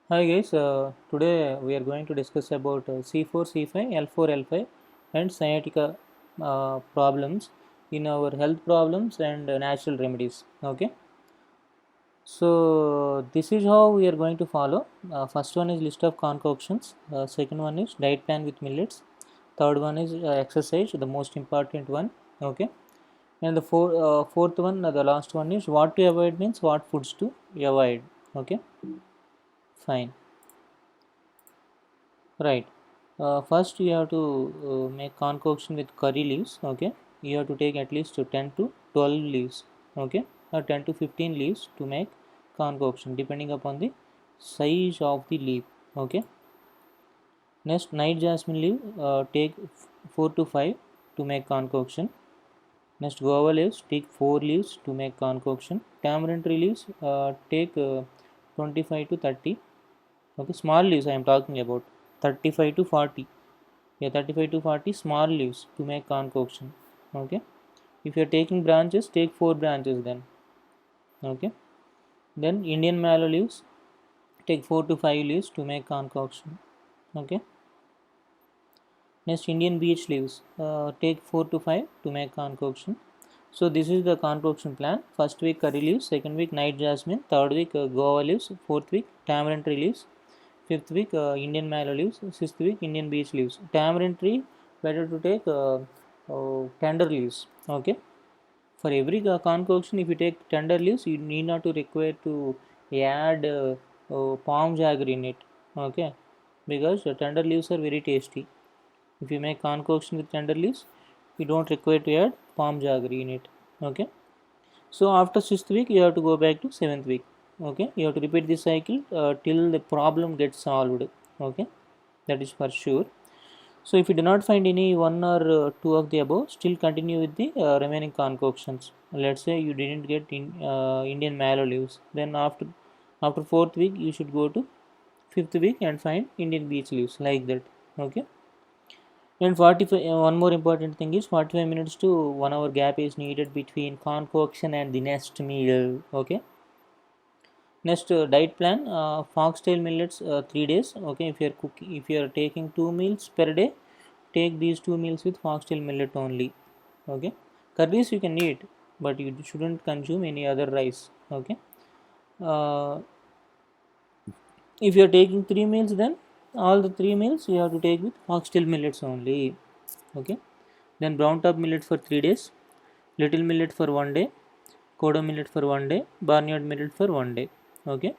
Hi guys, today we are going to discuss about C4, C5, L4, L5 and sciatica problems in our health problems and natural remedies. Okay, so this is how we are going to follow. First one is list of concoctions, second one is diet plan with millets, third one is exercise, the most important one. Okay, and the fourth one, the last one is what to avoid means what foods to avoid. Okay, fine. Right. First, you have to make concoction with curry leaves. Okay. You have to take at least 10 to 12 leaves. Okay. Or 10 to 15 leaves to make concoction, depending upon the size of the leaf. Okay. Next, night jasmine leaf. Take 4 to 5 to make concoction. Next, guava leaves. Take 4 leaves to make concoction. Tamarind tree leaves. Take 25 to 30. Okay. Small leaves I am talking about. 35 to 40. Yeah, 35 to 40 small leaves to make concoction. Okay, if you are taking branches, take 4 branches then. Okay, then Indian mallow leaves, take 4 to 5 leaves to make concoction. Okay, next Indian beech leaves, take 4 to 5 to make concoction. So this is the concoction plan. First week curry leaves, second week night jasmine, third week guava leaves, fourth week tamarind tree leaves, fifth week Indian mallow leaves, sixth week Indian beech leaves. Tamarind tree better to take tender leaves. Okay, for every concoction, if you take tender leaves, you need not to require to add palm jaggery in it. Okay, because tender leaves are very tasty. If you make concoction with tender leaves, you don't require to add palm jaggery in it. Okay, so after sixth week, you have to go back to seventh week. Okay, you have to repeat this cycle till the problem gets solved. Okay, that is for sure. So if you do not find any one or two of the above, still continue with the remaining concoctions. Let's say you didn't get Indian mallow leaves, then after fourth week you should go to fifth week and find Indian beech leaves, like that. Okay. And 45. One more important thing is 45 minutes to 1 hour gap is needed between concoction and the next meal. Okay. Next diet plan: foxtail millets 3 days. Okay, if you are taking 2 meals per day, take these 2 meals with foxtail millet only. Okay, curries you can eat, but you shouldn't consume any other rice. Okay, uh, if you are taking 3 meals, then all the 3 meals you have to take with foxtail millets only. Okay, then brown top millet for 3 days, little millet for 1 day, kodo millet for 1 day, barnyard millet for 1 day. Okay,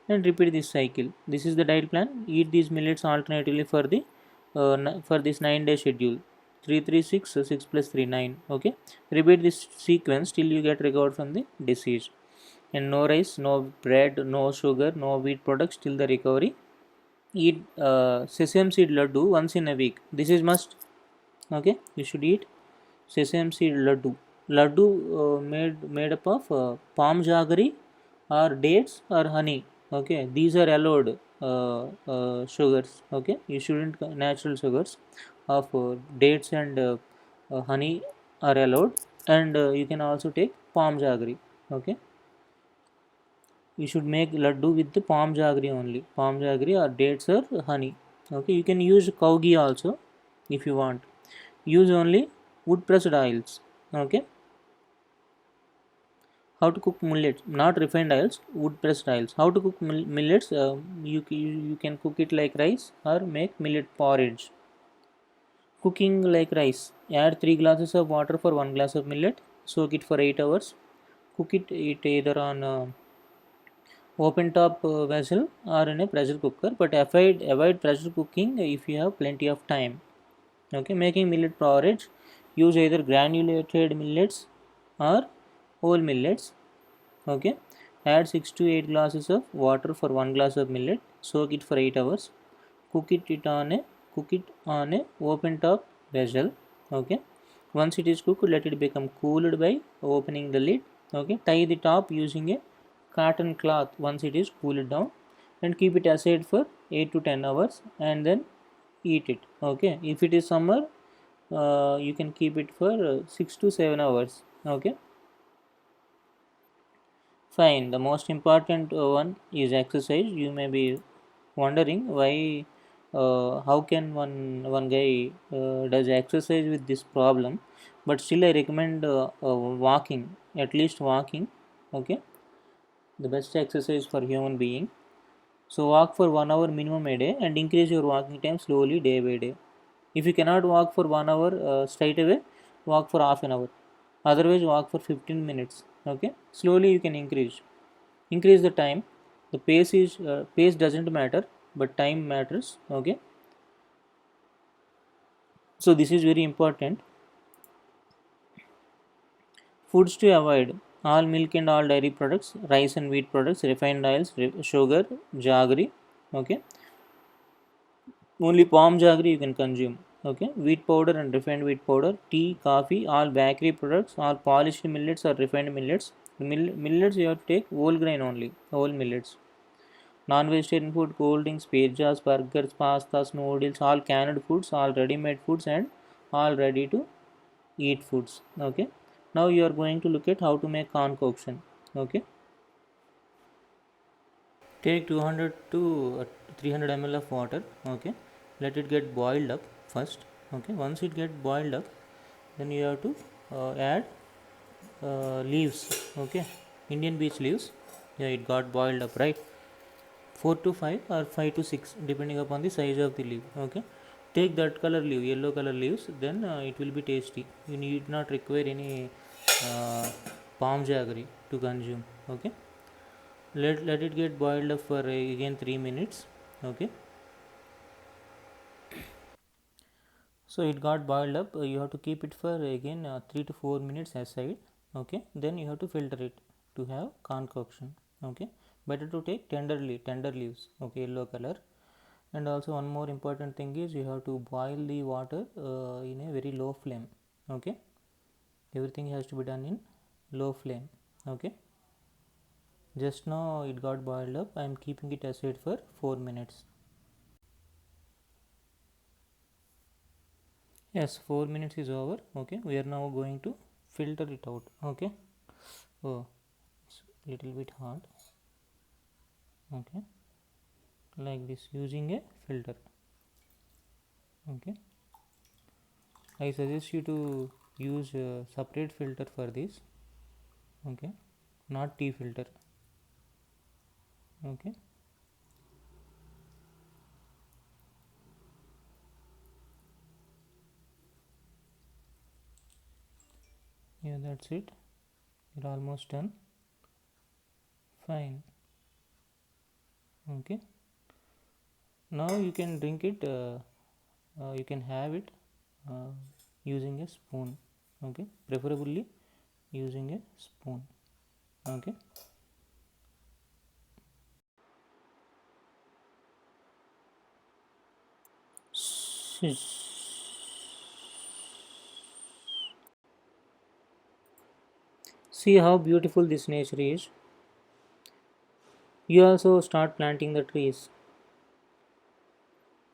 and repeat this cycle. This is the diet plan. Eat these millets alternatively for the for this 9 day schedule. 3 3 6 6 plus 3 9. Okay, repeat this sequence till you get recovered from the disease. And no rice, no bread, no sugar, no wheat products till the recovery. Eat sesame seed laddu once in a week. This is must. Okay, you should eat sesame seed laddu. Laddu made up of palm jaggery or dates or honey. Okay, these are allowed sugars. Okay, you shouldn't natural sugars of dates and honey are allowed, and you can also take palm jaggery. Okay, you should make laddu with the palm jaggery only, palm jaggery or dates or honey. Okay, you can use cow ghee also if you want. Use only wood pressed oils. Okay, how to cook millets, not refined oils, wood pressed oils. How to cook millets? You can cook it like rice or make millet porridge. Cooking like rice: add 3 glasses of water for 1 glass of millet, soak it for 8 hours. Cook it either on open top vessel or in a pressure cooker, but avoid pressure cooking if you have plenty of time. Okay, making millet porridge: use either granulated millets or whole millets. Okay, add 6 to 8 glasses of water for 1 glass of millet, soak it for 8 hours. Cook it on a open top vessel. Okay, once it is cooked, let it become cooled by opening the lid. Okay, tie the top using a cotton cloth once it is cooled down, and keep it aside for 8 to 10 hours and then eat it. Okay, if it is summer, you can keep it for 6 to 7 hours. Okay, fine. The most important one is exercise. You may be wondering why, how can one guy does exercise with this problem, but still I recommend walking, at least walking. Okay, the best exercise for human being. So walk for 1 hour minimum a day and increase your walking time slowly day by day. If you cannot walk for 1 hour straight away, walk for half an hour. Otherwise, walk for 15 minutes. Okay, slowly you can increase the time. The pace doesn't matter, but time matters. Okay, so this is very important. Foods to avoid: all milk and all dairy products, rice and wheat products, refined oils, sugar, jaggery. Okay, only palm jaggery you can consume. Okay, wheat powder and refined wheat powder, tea, coffee, all bakery products, all polished millets or refined millets. Millets you have to take whole grain only, whole millets. Non-vegetarian food, cold drinks, pizzas, burgers, pastas, noodles, all canned foods, all ready-made foods, and all ready to eat foods. Okay, now you are going to look at how to make concoction. Okay, take 200 to 300 ml of water. Okay, let it get boiled up first. Okay, once it get boiled up, then you have to add leaves. Okay, Indian beech leaves. Yeah, it got boiled up, right? 4 to 5 or 5 to 6 depending upon the size of the leaf. Okay, take that color leaf, yellow color leaves, then it will be tasty. You need not require any uh, palm jaggery to consume. Okay, let it get boiled up for again 3 minutes. Okay, so it got boiled up. You have to keep it for again 3 to 4 minutes aside. Okay, then you have to filter it to have concoction. Okay, better to take tender leaves. Okay, yellow color. And also one more important thing is you have to boil the water in a very low flame. Okay, everything has to be done in low flame. Okay, just now it got boiled up. I am keeping it aside for 4 minutes. Yes, 4 minutes is over. Okay, we are now going to filter it out. Okay, oh, it's little bit hard. Okay, like this, using a filter. Okay, I suggest you to use a separate filter for this. Okay, not tea filter. Okay, yeah, that's it. You're almost done. Fine. Okay, now you can drink it. You can have it uh, using a spoon. Okay, preferably using a spoon. Okay, see how beautiful this nature is. You also start planting the trees.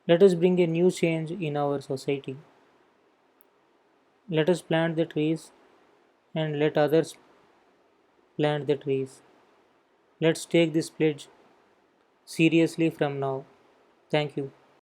Let us bring a new change in our society. Let us plant the trees and let others plant the trees. Let's take this pledge seriously from now. Thank you.